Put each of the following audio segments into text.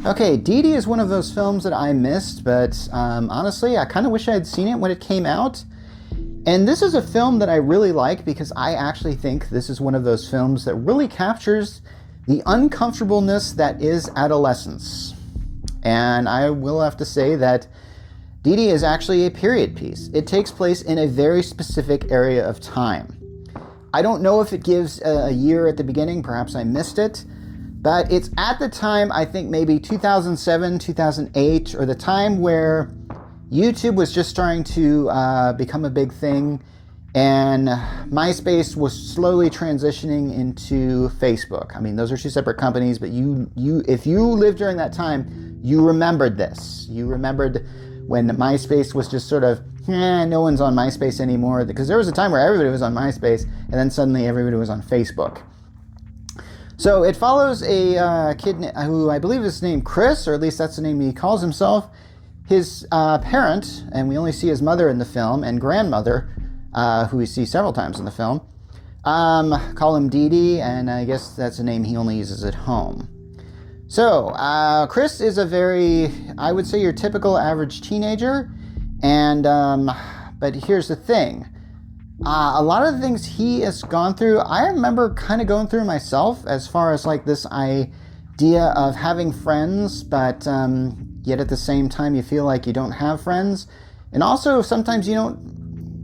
Okay, Didi is one of those films that I missed, but honestly, I kind of wish I had seen it when it came out. And this is a film that I really like because I actually think this is one of those films that really captures the uncomfortableness that is adolescence. And I will have to say that Didi is actually a period piece. It takes place in a very specific area of time. I don't know if it gives a year at the beginning, perhaps I missed it, but it's at the time, I think maybe 2007, 2008, or the time where YouTube was just starting to become a big thing, and MySpace was slowly transitioning into Facebook. I mean, those are two separate companies, but if you lived during that time, you remembered this. You remembered when MySpace was just sort of, no one's on MySpace anymore, because there was a time where everybody was on MySpace, and then suddenly everybody was on Facebook. So it follows a kid who I believe is named Chris, or at least that's the name he calls himself. His parent, and we only see his mother in the film, and grandmother, who we see several times in the film, call him Didi, and I guess that's a name he only uses at home. So Chris is a very, I would say, your typical average teenager, and but here's the thing. A lot of the things he has gone through, I remember kind of going through myself, as far as like this idea of having friends, but yet at the same time you feel like you don't have friends. And also sometimes you don't,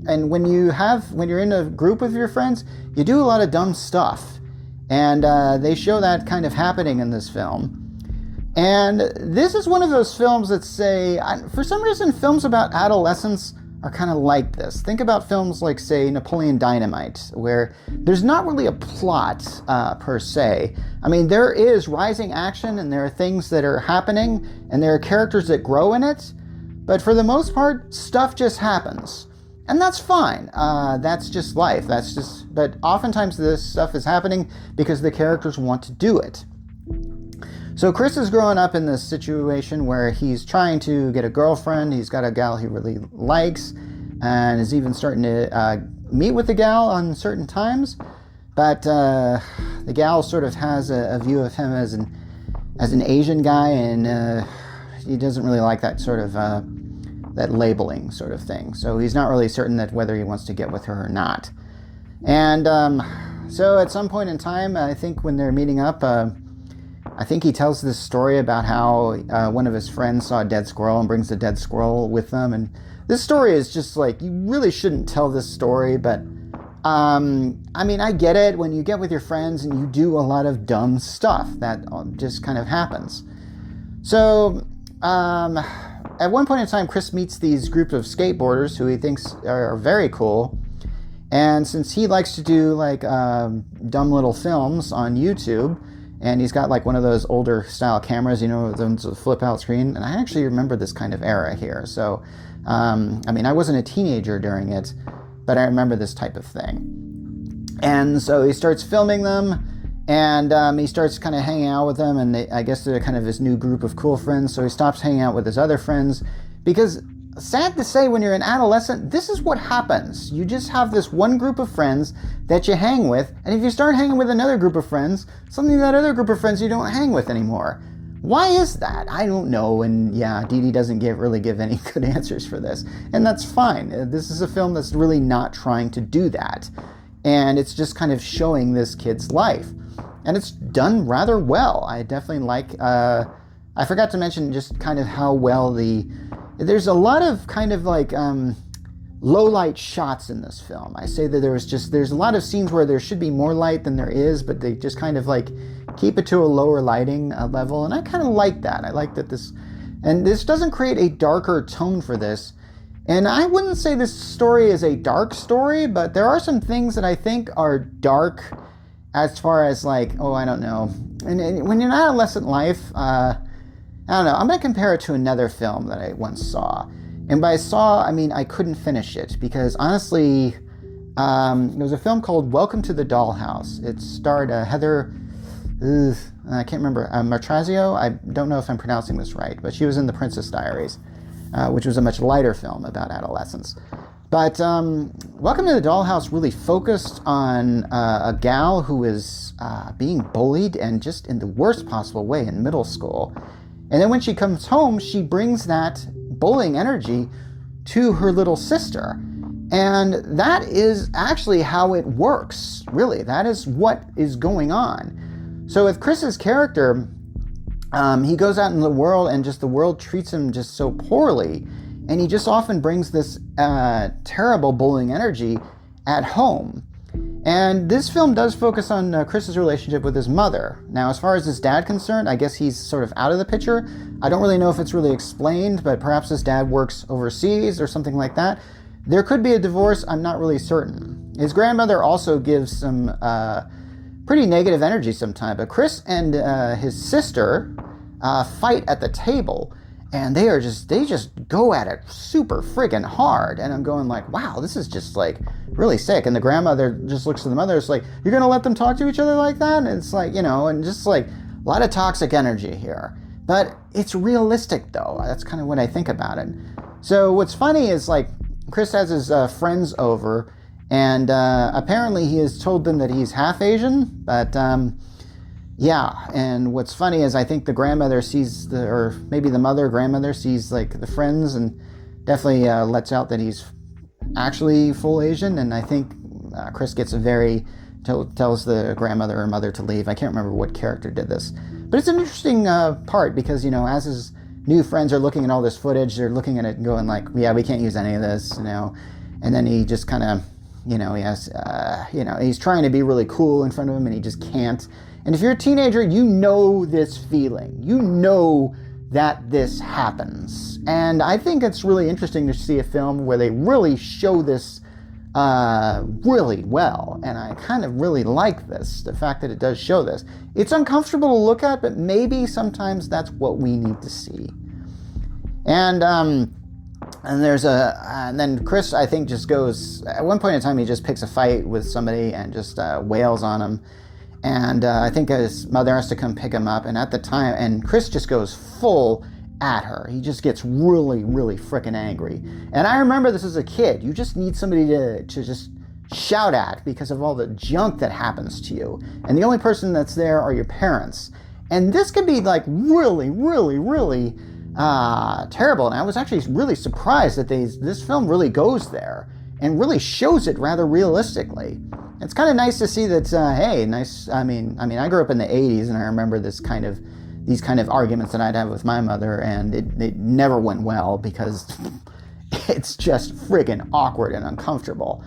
and when you're in a group with your friends, you do a lot of dumb stuff. And they show that kind of happening in this film. And this is one of those films that say, for some reason, films about adolescence are kind of like this. Think about films like, say, Napoleon Dynamite, where there's not really a plot per se. I mean, there is rising action, and there are things that are happening, and there are characters that grow in it, but for the most part, stuff just happens. And that's fine. That's just life. But oftentimes this stuff is happening because the characters want to do it. So Chris is growing up in this situation where he's trying to get a girlfriend. He's got a gal he really likes, and is even starting to meet with the gal on certain times. But the gal sort of has a view of him as an Asian guy, and he doesn't really like that sort of that labeling sort of thing. So he's not really certain that whether he wants to get with her or not. And so at some point in time, I think when they're meeting up, I think he tells this story about how one of his friends saw a dead squirrel and brings the dead squirrel with them. And this story is just like, you really shouldn't tell this story, but I mean, I get it. When you get with your friends and you do a lot of dumb stuff, that just kind of happens. So at one point in time, Chris meets these groups of skateboarders who he thinks are very cool. And since he likes to do like dumb little films on YouTube, and he's got like one of those older style cameras, the ones with the flip out screen. And I actually remember this kind of era here. So, I mean, I wasn't a teenager during it, but I remember this type of thing. And so he starts filming them, and he starts kind of hanging out with them. And I guess they're kind of his new group of cool friends. So he stops hanging out with his other friends because, sad to say, when you're an adolescent, this is what happens. You just have this one group of friends that you hang with, and if you start hanging with another group of friends, suddenly that other group of friends you don't hang with anymore. Why is that? I don't know, and yeah, Didi doesn't really give any good answers for this, and that's fine. This is a film that's really not trying to do that, and it's just kind of showing this kid's life, and it's done rather well. I definitely like, I forgot to mention just kind of how well there's a lot of kind of like low light shots in this film. I say that there's a lot of scenes where there should be more light than there is, but they just kind of like keep it to a lower lighting level. And I kind of like that. I like that this doesn't create a darker tone for this. And I wouldn't say this story is a dark story, but there are some things that I think are dark as far as like, I don't know. And when you're in adolescent life, I don't know, I'm going to compare it to another film that I once saw. And by saw, I mean I couldn't finish it, because honestly, there was a film called Welcome to the Dollhouse. It starred Heather, I can't remember, Martrazio. I don't know if I'm pronouncing this right, but she was in The Princess Diaries, which was a much lighter film about adolescence. But Welcome to the Dollhouse really focused on a gal who is being bullied, and just in the worst possible way, in middle school. And then when she comes home, she brings that bullying energy to her little sister. And that is actually how it works, really. That is what is going on. So with Chris's character, he goes out in the world and just the world treats him just so poorly. And he just often brings this terrible bullying energy at home. And this film does focus on Chris's relationship with his mother. Now, as far as his dad concerned, I guess he's sort of out of the picture. I don't really know if it's really explained, but perhaps his dad works overseas or something like that. There could be a divorce. I'm not really certain. His grandmother also gives some pretty negative energy sometimes. But Chris and his sister fight at the table. And they just go at it super friggin' hard. And I'm going like, wow, this is just like really sick. And the grandmother just looks to the mother. It's like, you're going to let them talk to each other like that? And it's like, and just like a lot of toxic energy here. But it's realistic though. That's kind of what I think about it. So what's funny is like Chris has his friends over. And apparently he has told them that he's half Asian. But yeah, and what's funny is I think the grandmother sees or maybe the grandmother sees like the friends and definitely lets out that he's actually full Asian. And I think Chris gets tells the grandmother or mother to leave. I can't remember what character did this, but it's an interesting part because, as his new friends are looking at all this footage, they're looking at it and going like, yeah, we can't use any of this, and then he just kind of, he has, he's trying to be really cool in front of him and he just can't. And if you're a teenager, you know this feeling. You know that this happens. And I think it's really interesting to see a film where they really show this really well. And I kind of really like this, the fact that it does show this. It's uncomfortable to look at, but maybe sometimes that's what we need to see. And then Chris, I think, just goes, at one point in time, he just picks a fight with somebody and just wails on him. And I think his mother has to come pick him up. And at the time, and Chris just goes full at her. He just gets really, really freaking angry. And I remember this as a kid. You just need somebody to just shout at because of all the junk that happens to you. And the only person that's there are your parents. And this could be like really, really, really terrible. And I was actually really surprised that this film really goes there and really shows it rather realistically. It's kind of nice to see that, hey, nice. I mean, I grew up in the 80s and I remember these kind of arguments that I'd have with my mother, and it never went well because it's just friggin' awkward and uncomfortable.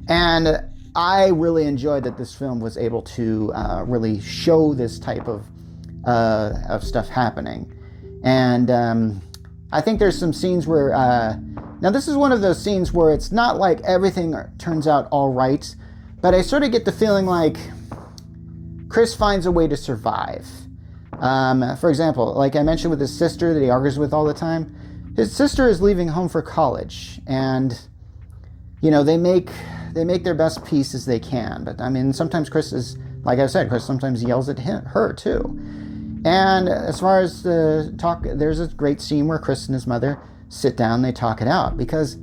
And I really enjoyed that this film was able to really show this type of stuff happening. And I think there's some scenes where, now this is one of those scenes where it's not like everything turns out all right, but I sort of get the feeling like Chris finds a way to survive. For example, like I mentioned with his sister that he argues with all the time, his sister is leaving home for college, and they make their best peace as they can. But I mean, sometimes Chris is, like I said, Chris sometimes yells at her too. And as far as the talk, there's a great scene where Chris and his mother sit down, they talk it out, because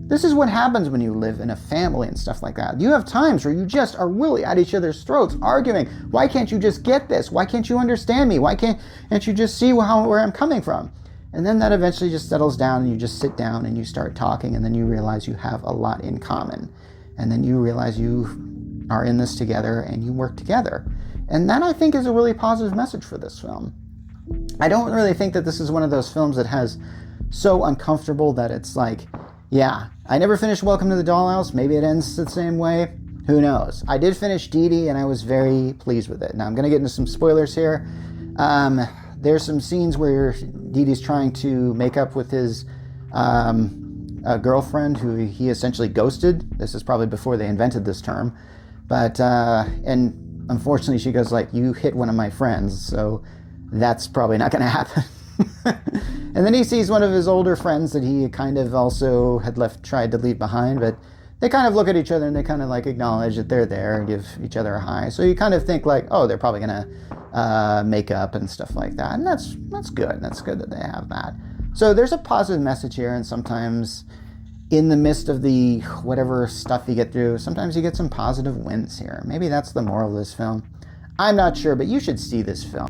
this is what happens when you live in a family and stuff like that. You have times where you just are really at each other's throats, arguing. Why can't you just get this? Why can't you understand me? Why can't you just see where I'm coming from? And then that eventually just settles down and you just sit down and you start talking, and then you realize you have a lot in common. And then you realize you are in this together and you work together. And that, I think, is a really positive message for this film. I don't really think that this is one of those films that has so uncomfortable that it's like, yeah, I never finished Welcome to the Dollhouse. Maybe it ends the same way. Who knows? I did finish Didi, and I was very pleased with it. Now, I'm going to get into some spoilers here. There's some scenes where Didi's trying to make up with his girlfriend, who he essentially ghosted. This is probably before they invented this term. But, and unfortunately, she goes like, you hit one of my friends, so that's probably not going to happen. And then he sees one of his older friends that he kind of also had tried to leave behind, but they kind of look at each other and they kind of like acknowledge that they're there and give each other a hi. So you kind of think like, oh, they're probably going to make up and stuff like that. And that's good. That's good that they have that. So there's a positive message here, and sometimes in the midst of the whatever stuff you get through, sometimes you get some positive wins here. Maybe that's the moral of this film. I'm not sure, but you should see this film.